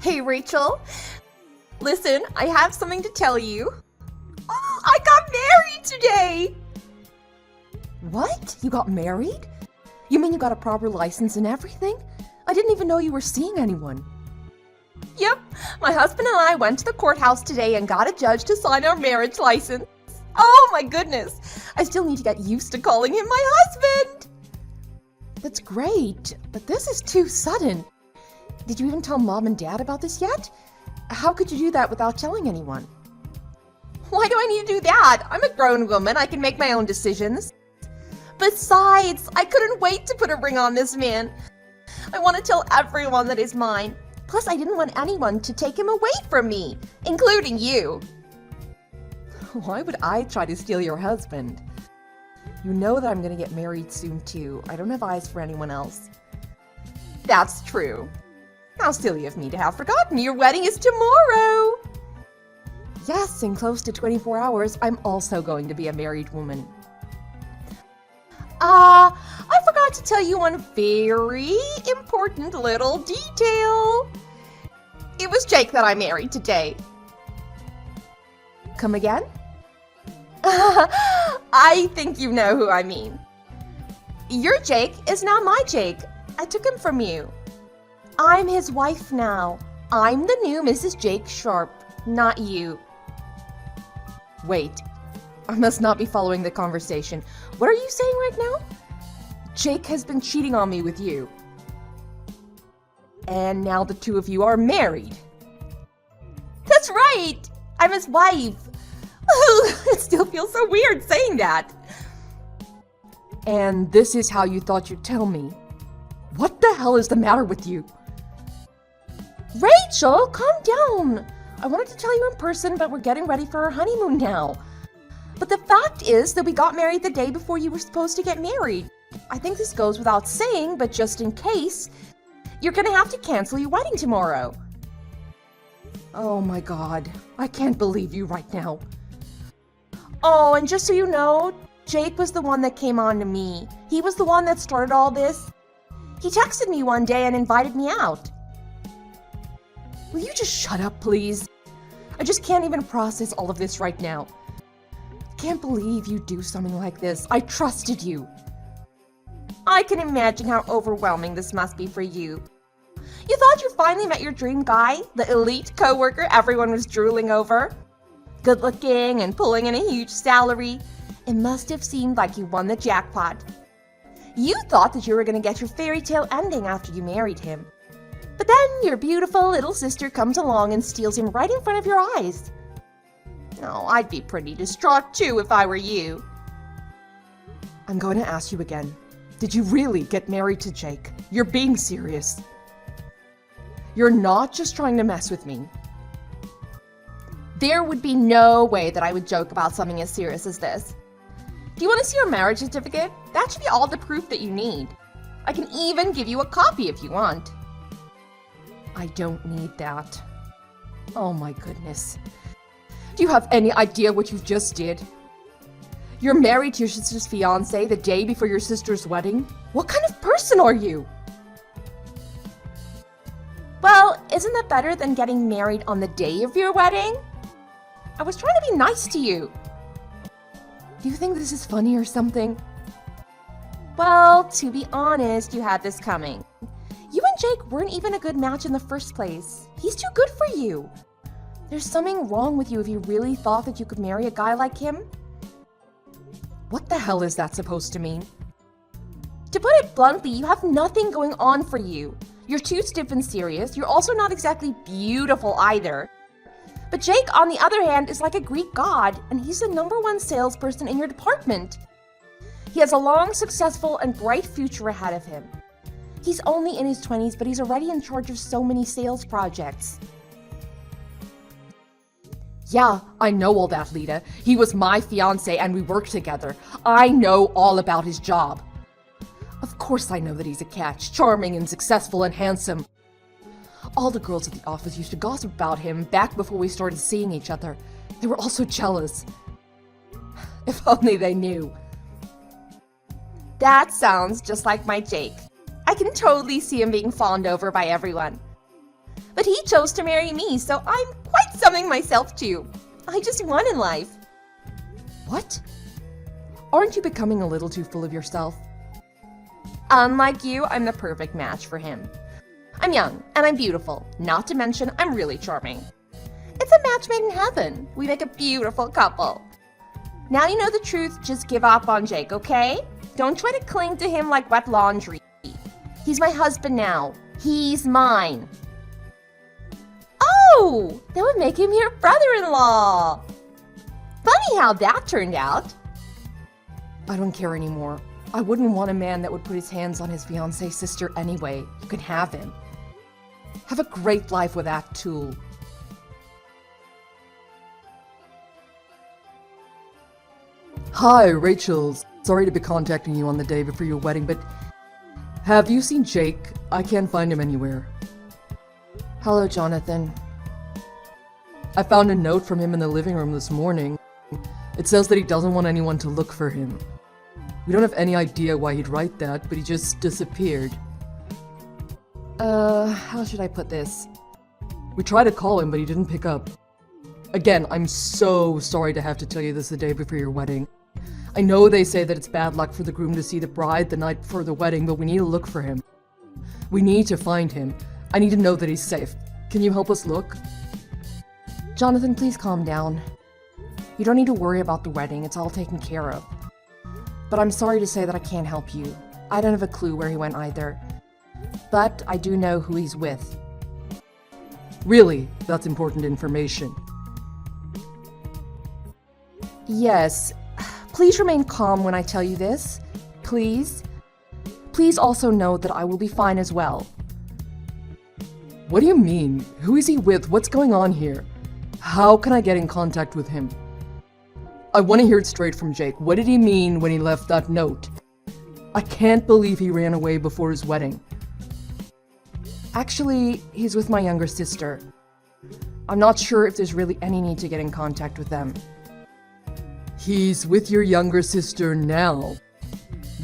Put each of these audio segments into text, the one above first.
Hey, Rachel. Listen, I have something to tell you. Oh, I got married today! What? You got married? You mean you got a proper license and everything? I didn't even know you were seeing anyone. Yep, my husband and I went to the courthouse today and got a judge to sign our marriage license. Oh my goodness, I still need to get used to calling him my husband. That's great, but this is too sudden. Did you even tell Mom and Dad about this yet? How could you do that without telling anyone? Why do I need to do that? I'm a grown woman, I can make my own decisions. Besides, I couldn't wait to put a ring on this man. I want to tell everyone that he's mine. Plus, I didn't want anyone to take him away from me, including you. Why would I try to steal your husband? You know that I'm going to get married soon too. I don't have eyes for anyone else. That's true. How silly of me to have forgotten your wedding is tomorrow. Yes, in close to 24 hours, I'm also going to be a married woman. I forgot to tell you one very important little detail. It was Jake that I married today. Come again? I think you know who I mean. Your Jake is now my Jake. I took him from you. I'm his wife now. I'm the new Mrs. Jake Sharp, not you. Wait, I must not be following the conversation. What are you saying right now? Jake has been cheating on me with you. And now the two of you are married. That's right! I'm his wife. It still feels so weird saying that. And this is how you thought you'd tell me. What the hell is the matter with you? Rachel, calm down. I wanted to tell you in person, but we're getting ready for our honeymoon now. But the fact is that we got married the day before you were supposed to get married. I think this goes without saying, but just in case, you're gonna have to cancel your wedding tomorrow. Oh my God, I can't believe you right now. Oh, and just so you know, Jake was the one that came on to me. He was the one that started all this. He texted me one day and invited me out. Will you just shut up, please? I just can't even process all of this right now. Can't believe you do something like this. I trusted you. I can imagine how overwhelming this must be for you. You thought you finally met your dream guy, the elite coworker everyone was drooling over? Good looking and pulling in a huge salary. It must have seemed like you won the jackpot. You thought that you were going to get your fairy tale ending after you married him. But then your beautiful little sister comes along and steals him right in front of your eyes. Oh, I'd be pretty distraught too if I were you. I'm going to ask you again. Did you really get married to Jake? You're being serious. You're not just trying to mess with me. There would be no way that I would joke about something as serious as this. Do you want to see your marriage certificate? That should be all the proof that you need. I can even give you a copy if you want. I don't need that. Oh my goodness. Do you have any idea what you just did? You're married to your sister's fiancé the day before your sister's wedding? What kind of person are you? Well, isn't that better than getting married on the day of your wedding? I was trying to be nice to you. Do you think this is funny or something? Well, to be honest, you had this coming. You and Jake weren't even a good match in the first place. He's too good for you. There's something wrong with you if you really thought that you could marry a guy like him. What the hell is that supposed to mean? To put it bluntly, you have nothing going on for you. You're too stiff and serious. You're also not exactly beautiful either. But Jake, on the other hand, is like a Greek god, and he's the #1 salesperson in your department. He has a long, successful, and bright future ahead of him. He's only in his 20s, but he's already in charge of so many sales projects. Yeah, I know all that, Lita. He was my fiancé and we worked together. I know all about his job. Of course I know that he's a catch, charming and successful and handsome. All the girls at the office used to gossip about him back before we started seeing each other. They were also jealous. If only they knew. That sounds just like my Jake. I can totally see him being fawned over by everyone. But he chose to marry me, so I'm quite something myself too. I just won in life. What? Aren't you becoming a little too full of yourself? Unlike you, I'm the perfect match for him. I'm young, and I'm beautiful. Not to mention, I'm really charming. It's a match made in heaven. We make a beautiful couple. Now you know the truth, just give up on Jake, okay? Don't try to cling to him like wet laundry. He's my husband now. He's mine. Oh, that would make him your brother-in-law. Funny how that turned out. I don't care anymore. I wouldn't want a man that would put his hands on his fiancée's sister anyway. You can have him. Have a great life with that tool. Hi, Rachel. Sorry to be contacting you on the day before your wedding, but have you seen Jake? I can't find him anywhere. Hello, Jonathan. I found a note from him in the living room this morning. It says that he doesn't want anyone to look for him. We don't have any idea why he'd write that, but he just disappeared. How should I put this? We tried to call him, but he didn't pick up. Again, I'm so sorry to have to tell you this the day before your wedding. I know they say that it's bad luck for the groom to see the bride the night before the wedding, but we need to look for him. We need to find him. I need to know that he's safe. Can you help us look? Jonathan, please calm down. You don't need to worry about the wedding. It's all taken care of. But I'm sorry to say that I can't help you. I don't have a clue where he went either. But I do know who he's with. Really? That's important information. Yes. Please remain calm when I tell you this. Please. Please also know that I will be fine as well. What do you mean? Who is he with? What's going on here? How can I get in contact with him? I want to hear it straight from Jake. What did he mean when he left that note? I can't believe he ran away before his wedding. Actually, he's with my younger sister. I'm not sure if there's really any need to get in contact with them. He's with your younger sister now.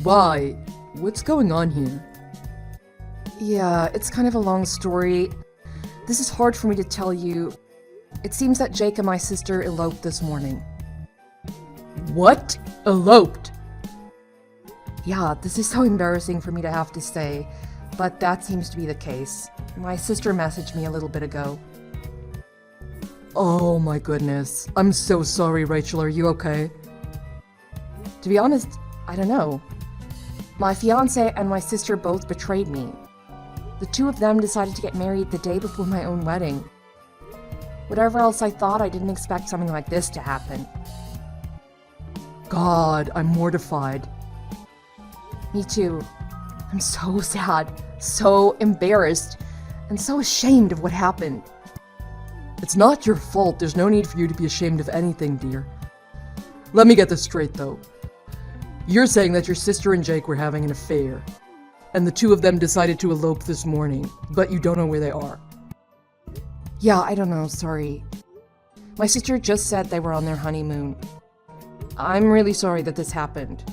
Why? What's going on here? Yeah, it's kind of a long story. This is hard for me to tell you. It seems that Jake and my sister eloped this morning. What? Eloped? Yeah, this is so embarrassing for me to have to say, but that seems to be the case. My sister messaged me a little bit ago. Oh my goodness. I'm so sorry, Rachel. Are you okay? To be honest, I don't know. My fiancé and my sister both betrayed me. The two of them decided to get married the day before my own wedding. Whatever else I thought, I didn't expect something like this to happen. God, I'm mortified. Me too. I'm so sad, so embarrassed, and so ashamed of what happened. It's not your fault. There's no need for you to be ashamed of anything, dear. Let me get this straight, though. You're saying that your sister and Jake were having an affair, and the two of them decided to elope this morning, but you don't know where they are. Yeah, I don't know, sorry. My sister just said they were on their honeymoon. I'm really sorry that this happened.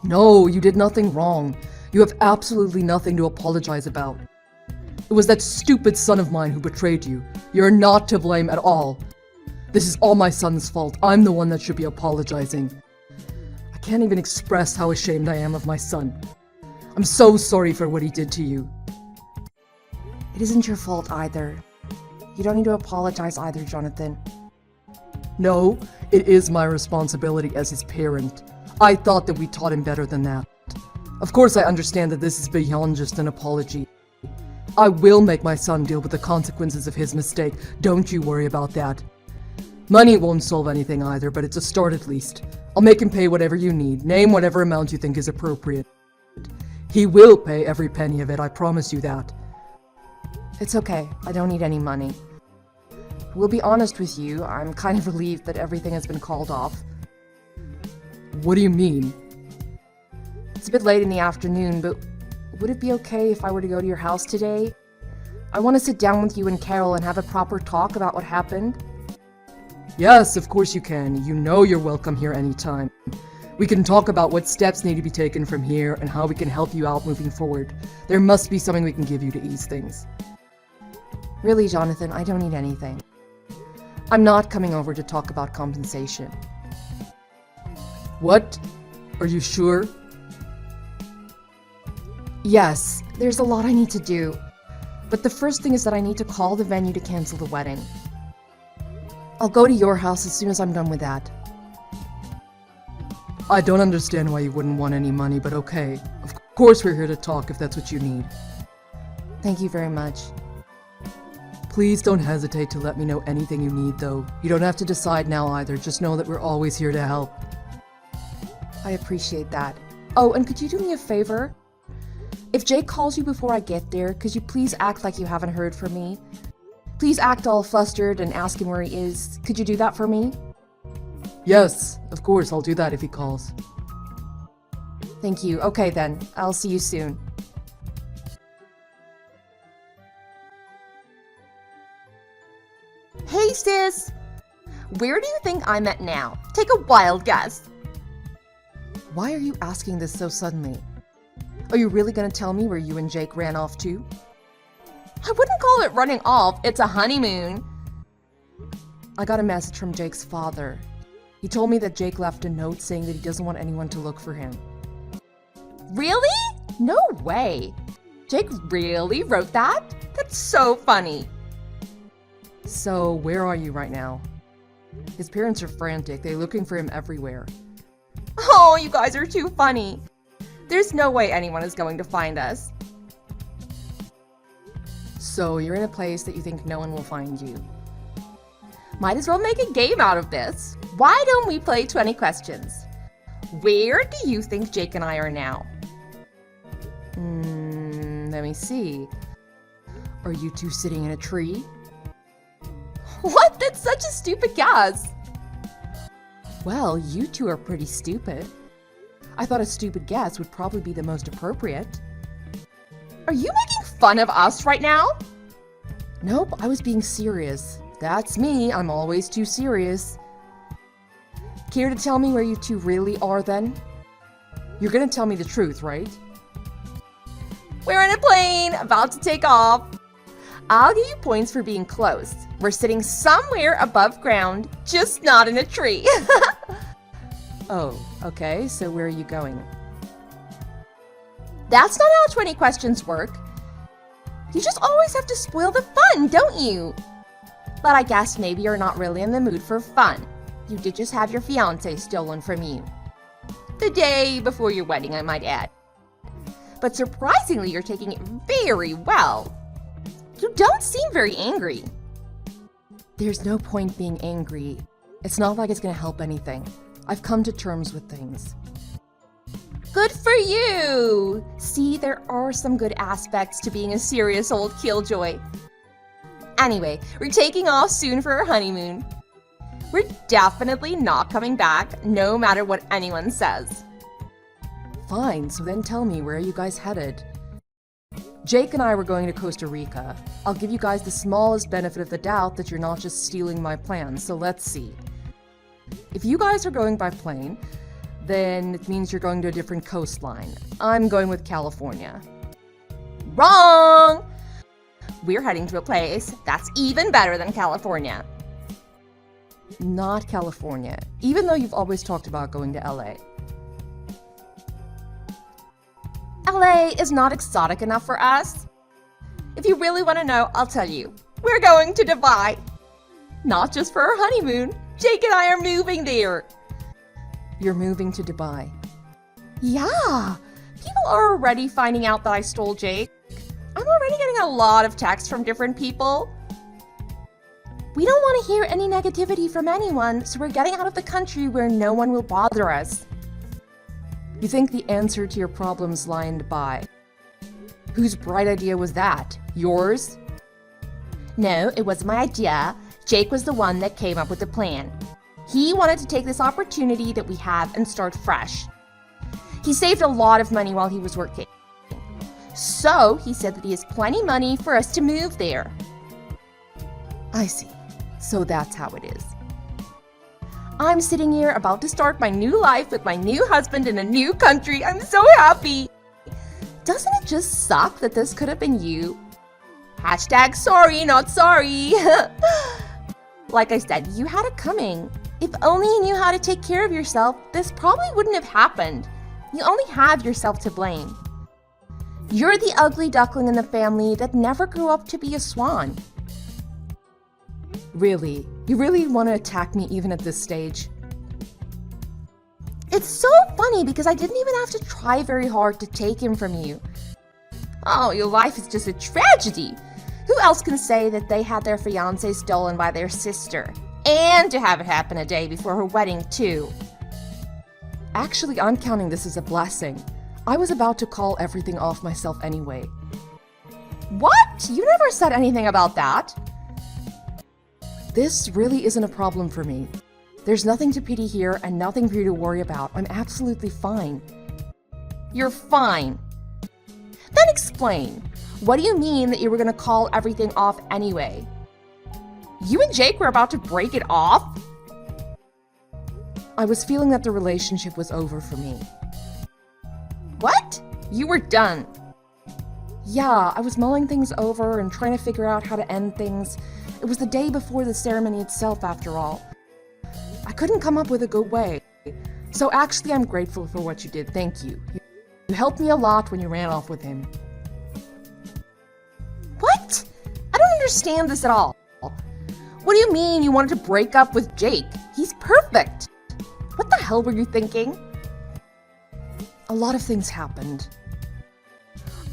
No, you did nothing wrong. You have absolutely nothing to apologize about. It was that stupid son of mine who betrayed you. You're not to blame at all. This is all my son's fault. I'm the one that should be apologizing. I can't even express how ashamed I am of my son. I'm so sorry for what he did to you. It isn't your fault either. You don't need to apologize either, Jonathan. No, it is my responsibility as his parent. I thought that we taught him better than that. Of course, I understand that this is beyond just an apology. I will make my son deal with the consequences of his mistake. Don't you worry about that. Money won't solve anything either, but it's a start at least. I'll make him pay whatever you need. Name whatever amount you think is appropriate. He will pay every penny of it, I promise you that. It's okay. I don't need any money. We'll be honest with you, I'm kind of relieved that everything has been called off. What do you mean? It's a bit late in the afternoon, but would it be okay if I were to go to your house today? I want to sit down with you and Carol and have a proper talk about what happened. Yes, of course you can. You know you're welcome here anytime. We can talk about what steps need to be taken from here and how we can help you out moving forward. There must be something we can give you to ease things. Really, Jonathan, I don't need anything. I'm not coming over to talk about compensation. What? Are you sure? Yes, there's a lot I need to do. But the first thing is that I need to call the venue to cancel the wedding. I'll go to your house as soon as I'm done with that. I don't understand why you wouldn't want any money, but okay. Of course we're here to talk if that's what you need. Thank you very much. Please don't hesitate to let me know anything you need, though. You don't have to decide now either, just know that we're always here to help. I appreciate that. Oh, and could you do me a favor? If Jake calls you before I get there, could you please act like you haven't heard from me? Please act all flustered and ask him where he is. Could you do that for me? Yes, of course, I'll do that if he calls. Thank you. Okay then, I'll see you soon. Hey sis! Where do you think I'm at now? Take a wild guess. Why are you asking this so suddenly? Are you really gonna tell me where you and Jake ran off to? I wouldn't call it running off, it's a honeymoon. I got a message from Jake's father. He told me that Jake left a note saying that he doesn't want anyone to look for him. Really? No way. Jake really wrote that? That's so funny. So, where are you right now? His parents are frantic. They're looking for him everywhere. Oh, you guys are too funny. There's no way anyone is going to find us. So, you're in a place that you think no one will find you. Might as well make a game out of this. Why don't we play 20 questions? Where do you think Jake and I are now? Let me see. Are you two sitting in a tree? What? That's such a stupid guess. Well, you two are pretty stupid. I thought a stupid guess would probably be the most appropriate. Are you making fun of us right now? Nope, I was being serious. That's me, I'm always too serious. Care to tell me where you two really are then? You're gonna tell me the truth, right? We're in a plane, about to take off. I'll give you points for being close. We're sitting somewhere above ground, just not in a tree. Oh, okay, so where are you going? That's not how 20 questions work. You just always have to spoil the fun, don't you? But I guess maybe you're not really in the mood for fun. You did just have your fiancé stolen from you. The day before your wedding, I might add. But surprisingly, you're taking it very well. You don't seem very angry. There's no point being angry. It's not like it's gonna help anything. I've come to terms with things. Good for you! See, there are some good aspects to being a serious old killjoy. Anyway, we're taking off soon for our honeymoon. We're definitely not coming back, no matter what anyone says. Fine, so then tell me, where are you guys headed? Jake and I were going to Costa Rica. I'll give you guys the smallest benefit of the doubt that you're not just stealing my plans, so let's see. If you guys are going by plane, then it means you're going to a different coastline. I'm going with California. Wrong! We're heading to a place that's even better than California. Not California, even though you've always talked about going to LA. LA is not exotic enough for us. If you really want to know, I'll tell you. We're going to Dubai. Not just for our honeymoon. Jake and I are moving there. You're moving to Dubai. Yeah. People are already finding out that I stole Jake. I'm already getting a lot of texts from different people. We don't want to hear any negativity from anyone, so we're getting out of the country where no one will bother us. You think the answer to your problems lie in Dubai? Whose bright idea was that? Yours? No, it wasn't my idea. Jake was the one that came up with the plan. He wanted to take this opportunity that we have and start fresh. He saved a lot of money while he was working. So he said that he has plenty money for us to move there. I see. So that's how it is. I'm sitting here about to start my new life with my new husband in a new country. I'm so happy. Doesn't it just suck that this could have been you? Hashtag sorry, not sorry. Like I said, you had it coming. If only you knew how to take care of yourself, this probably wouldn't have happened. You only have yourself to blame. You're the ugly duckling in the family that never grew up to be a swan. Really? You really want to attack me even at this stage? It's so funny because I didn't even have to try very hard to take him from you. Oh, your life is just a tragedy. Who else can say that they had their fiancé stolen by their sister? And to have it happen a day before her wedding, too. Actually, I'm counting this as a blessing. I was about to call everything off myself anyway. What? You never said anything about that. This really isn't a problem for me. There's nothing to pity here and nothing for you to worry about. I'm absolutely fine. You're fine. Then explain. What do you mean that you were going to call everything off anyway? You and Jake were about to break it off? I was feeling that the relationship was over for me. What? You were done? Yeah, I was mulling things over and trying to figure out how to end things. It was the day before the ceremony itself, after all. I couldn't come up with a good way. So actually, I'm grateful for what you did. Thank you. You helped me a lot when you ran off with him. What? I don't understand this at all. What do you mean you wanted to break up with Jake? He's perfect. What the hell were you thinking? A lot of things happened.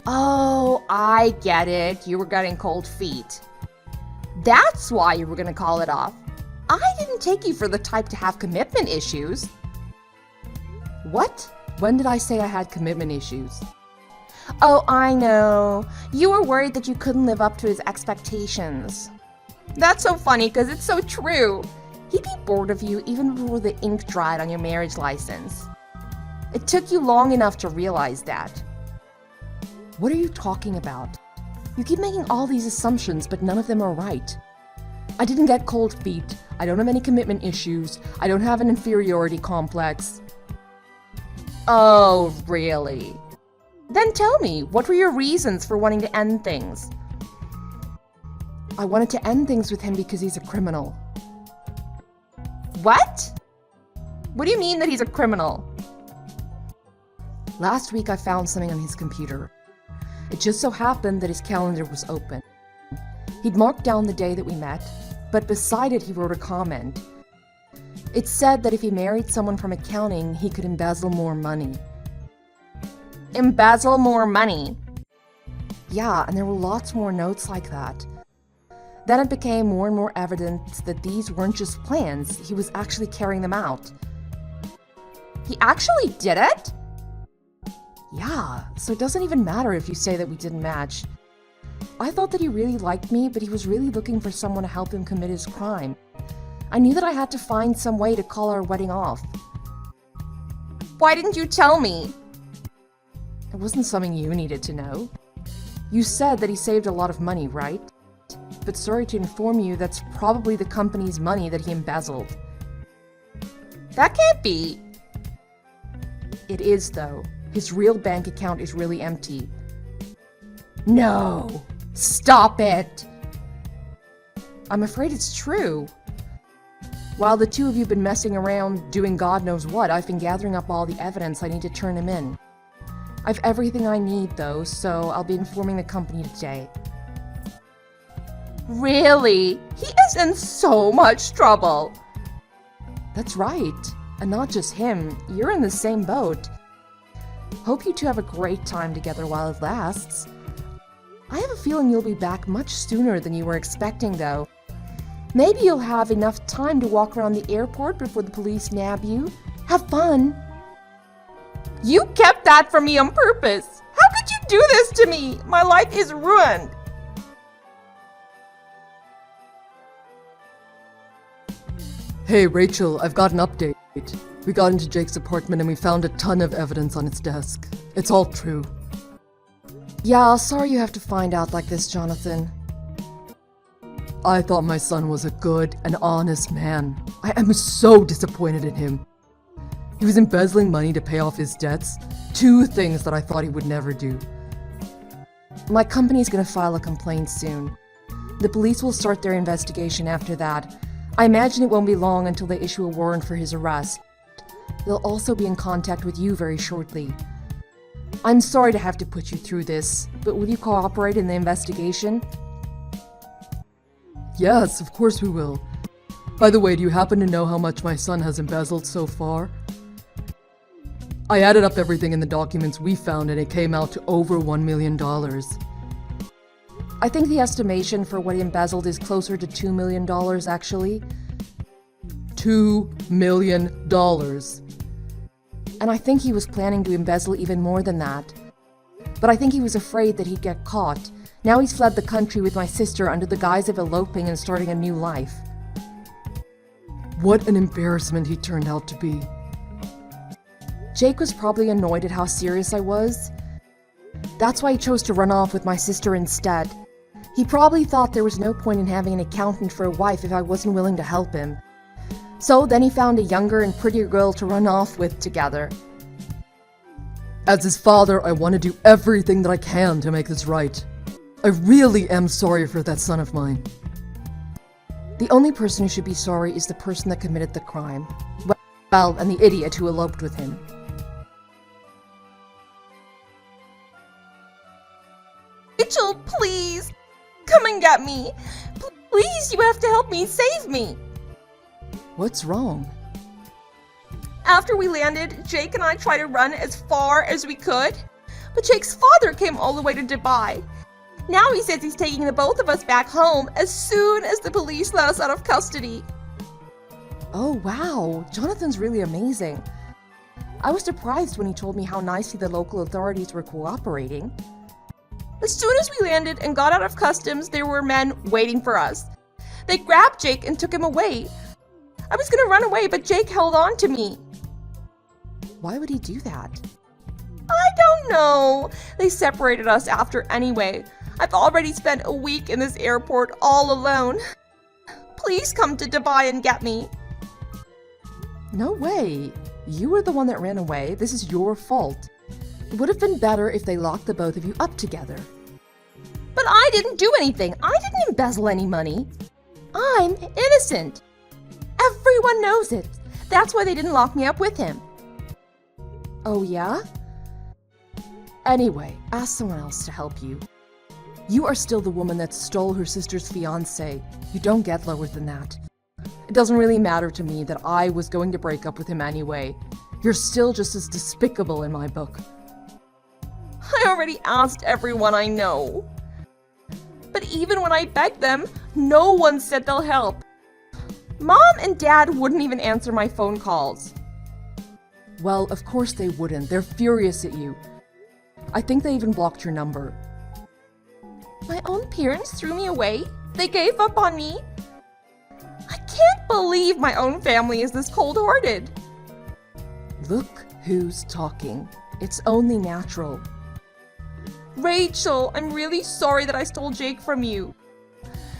Oh, I get it. You were getting cold feet. That's why you were going to call it off. I didn't take you for the type to have commitment issues. What? When did I say I had commitment issues? Oh, I know. You were worried that you couldn't live up to his expectations. That's so funny because it's so true. He'd be bored of you even before the ink dried on your marriage license. It took you long enough to realize that. What are you talking about? You keep making all these assumptions, but none of them are right. I didn't get cold feet. I don't have any commitment issues. I don't have an inferiority complex. Oh, really? Then tell me, what were your reasons for wanting to end things? I wanted to end things with him because he's a criminal. What? What do you mean that he's a criminal? Last week I found something on his computer. It just so happened that his calendar was open. He'd marked down the day that we met, but beside it he wrote a comment. It said that if he married someone from accounting, he could embezzle more money. Embezzle more money? Yeah, and there were lots more notes like that. Then it became more and more evident that these weren't just plans, he was actually carrying them out. He actually did it? Yeah, so it doesn't even matter if you say that we didn't match. I thought that he really liked me, but he was really looking for someone to help him commit his crime. I knew that I had to find some way to call our wedding off. Why didn't you tell me? It wasn't something you needed to know. You said that he saved a lot of money, right? But sorry to inform you, that's probably the company's money that he embezzled. That can't be. It is, though. His real bank account is really empty. No! Stop it! I'm afraid it's true. While the two of you have been messing around doing God knows what, I've been gathering up all the evidence I need to turn him in. I've everything I need, though, so I'll be informing the company today. Really? He is in so much trouble. That's right. And not just him, you're in the same boat. Hope you two have a great time together while it lasts. I have a feeling you'll be back much sooner than you were expecting, though. Maybe you'll have enough time to walk around the airport before the police nab you. Have fun! You kept that from me on purpose! How could you do this to me? My life is ruined! Hey, Rachel, I've got an update. We got into Jake's apartment and we found a ton of evidence on its desk. It's all true. Yeah, sorry you have to find out like this, Jonathan. I thought my son was a good and honest man. I am so disappointed in him. He was embezzling money to pay off his debts. Two things that I thought he would never do. My company's gonna file a complaint soon. The police will start their investigation after that. I imagine it won't be long until they issue a warrant for his arrest. They'll also be in contact with you very shortly. I'm sorry to have to put you through this, but will you cooperate in the investigation? Yes, of course we will. By the way, do you happen to know how much my son has embezzled so far? I added up everything in the documents we found and it came out to over $1 million. I think the estimation for what he embezzled is closer to $2 million, actually. $2 million. And I think he was planning to embezzle even more than that. But I think he was afraid that he'd get caught. Now he's fled the country with my sister under the guise of eloping and starting a new life. What an embarrassment he turned out to be. Jake was probably annoyed at how serious I was. That's why he chose to run off with my sister instead. He probably thought there was no point in having an accountant for a wife if I wasn't willing to help him. So then he found a younger and prettier girl to run off with together. As his father, I want to do everything that I can to make this right. I really am sorry for that son of mine. The only person who should be sorry is the person that committed the crime. Well, and the idiot who eloped with him. Rachel, please! Come and get me! Please, you have to help me, save me! What's wrong? After we landed, Jake and I tried to run as far as we could, but Jake's father came all the way to Dubai. Now he says he's taking the both of us back home as soon as the police let us out of custody. Oh wow, Jonathan's really amazing. I was surprised when he told me how nicely the local authorities were cooperating. As soon as we landed and got out of customs, there were men waiting for us. They grabbed Jake and took him away. I was gonna run away, but Jake held on to me. Why would he do that? I don't know. They separated us after anyway. I've already spent a week in this airport all alone. Please come to Dubai and get me. No way. You were the one that ran away. This is your fault. It would have been better if they locked the both of you up together. But I didn't do anything. I didn't embezzle any money. I'm innocent. Everyone knows it. That's why they didn't lock me up with him. Oh yeah? Anyway, ask someone else to help you. You are still the woman that stole her sister's fiancé. You don't get lower than that. It doesn't really matter to me that I was going to break up with him anyway. You're still just as despicable in my book. I already asked everyone I know. But even when I begged them, no one said they'll help. Mom and Dad wouldn't even answer my phone calls. Well, of course they wouldn't. They're furious at you. I think they even blocked your number. My own parents threw me away? They gave up on me? I can't believe my own family is this cold-hearted. Look who's talking. It's only natural. Rachel, I'm really sorry that I stole Jake from you.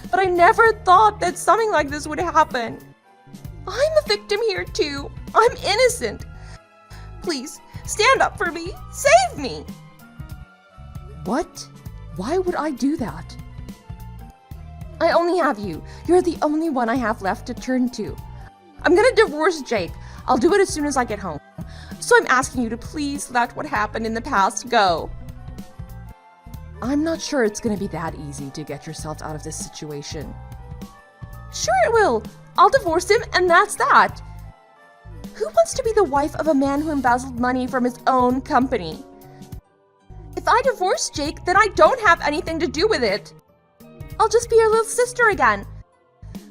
But I never thought that something like this would happen. I'm a victim here too. I'm innocent. Please, stand up for me. Save me. What? Why would I do that? I only have you. You're the only one I have left to turn to. I'm gonna divorce Jake. I'll do it as soon as I get home. So I'm asking you to please let what happened in the past go. I'm not sure it's gonna be that easy to get yourself out of this situation. Sure it will. I'll divorce him and that's that. Who wants to be the wife of a man who embezzled money from his own company? If I divorce Jake, then I don't have anything to do with it. I'll just be your little sister again.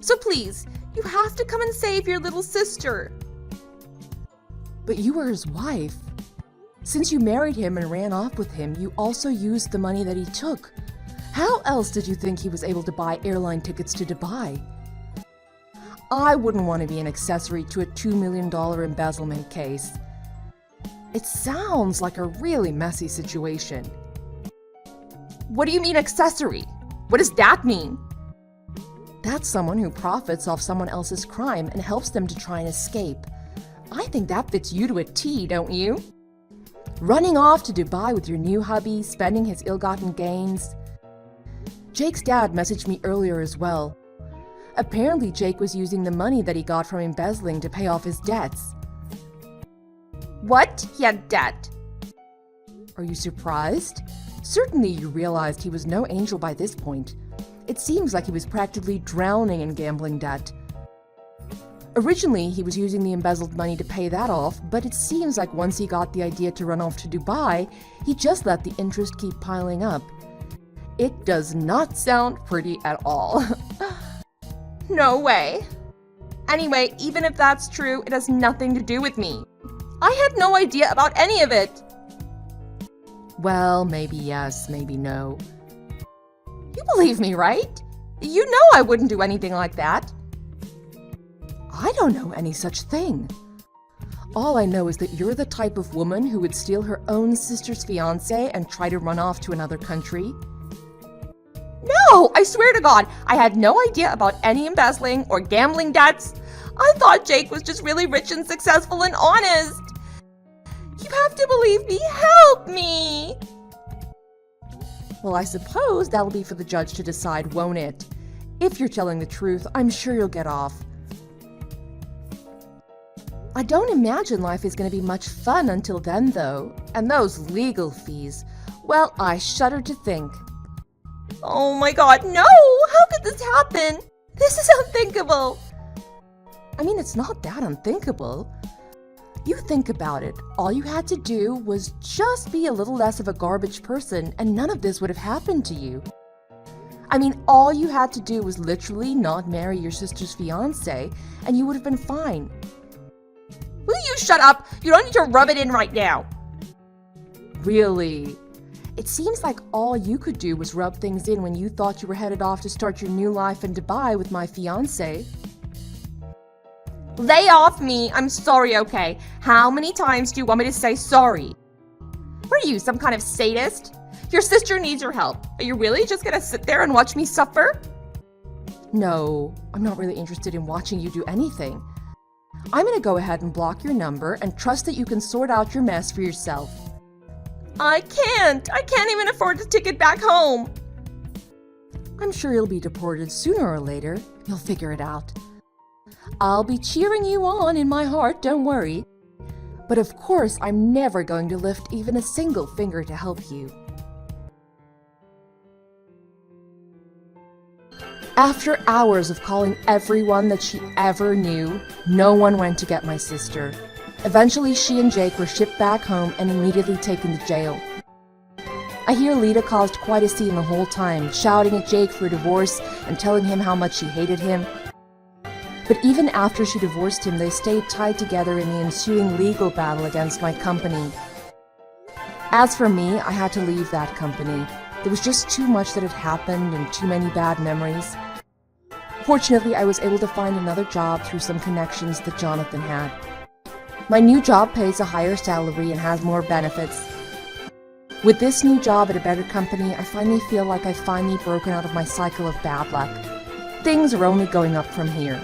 So please, you have to come and save your little sister. But you were his wife. Since you married him and ran off with him, you also used the money that he took. How else did you think he was able to buy airline tickets to Dubai? I wouldn't want to be an accessory to a $2 million embezzlement case. It sounds like a really messy situation. What do you mean accessory? What does that mean? That's someone who profits off someone else's crime and helps them to try and escape. I think that fits you to a T, don't you? Running off to Dubai with your new hubby, spending his ill-gotten gains. Jake's dad messaged me earlier as well. Apparently, Jake was using the money that he got from embezzling to pay off his debts. What? He had debt? Are you surprised? Certainly you realized he was no angel by this point. It seems like he was practically drowning in gambling debt. Originally, he was using the embezzled money to pay that off, but it seems like once he got the idea to run off to Dubai, he just let the interest keep piling up. It does not sound pretty at all. No way. Anyway, even if that's true, it has nothing to do with me. I had no idea about any of it. Well, maybe yes, maybe no. You believe me, right? You know I wouldn't do anything like that. I don't know any such thing. All I know is that you're the type of woman who would steal her own sister's fiancé and try to run off to another country. No, I swear to God, I had no idea about any embezzling or gambling debts. I thought Jake was just really rich and successful and honest. You have to believe me. Help me. Well, I suppose that'll be for the judge to decide, won't it? If you're telling the truth, I'm sure you'll get off. I don't imagine life is going to be much fun until then, though. And those legal fees. Well, I shudder to think. Oh my God, no! How could this happen? This is unthinkable. I mean, it's not that unthinkable. You think about it. All you had to do was just be a little less of a garbage person, and none of this would have happened to you. I mean, all you had to do was literally not marry your sister's fiancé, and you would have been fine. Will you shut up? You don't need to rub it in right now. Really? It seems like all you could do was rub things in when you thought you were headed off to start your new life in Dubai with my fiancé. Lay off me. I'm sorry, okay? How many times do you want me to say sorry? What are you, some kind of sadist? Your sister needs your help. Are you really just gonna sit there and watch me suffer? No, I'm not really interested in watching you do anything. I'm gonna go ahead and block your number and trust that you can sort out your mess for yourself. I can't even afford a ticket back home. I'm sure you'll be deported sooner or later. You'll figure it out. I'll be cheering you on in my heart, don't worry. But of course, I'm never going to lift even a single finger to help you. After hours of calling everyone that she ever knew, no one went to get my sister. Eventually, she and Jake were shipped back home and immediately taken to jail. I hear Lita caused quite a scene the whole time, shouting at Jake for a divorce and telling him how much she hated him. But even after she divorced him, they stayed tied together in the ensuing legal battle against my company. As for me, I had to leave that company. There was just too much that had happened and too many bad memories. Fortunately, I was able to find another job through some connections that Jonathan had. My new job pays a higher salary and has more benefits. With this new job at a better company, I finally feel like I've finally broken out of my cycle of bad luck. Things are only going up from here.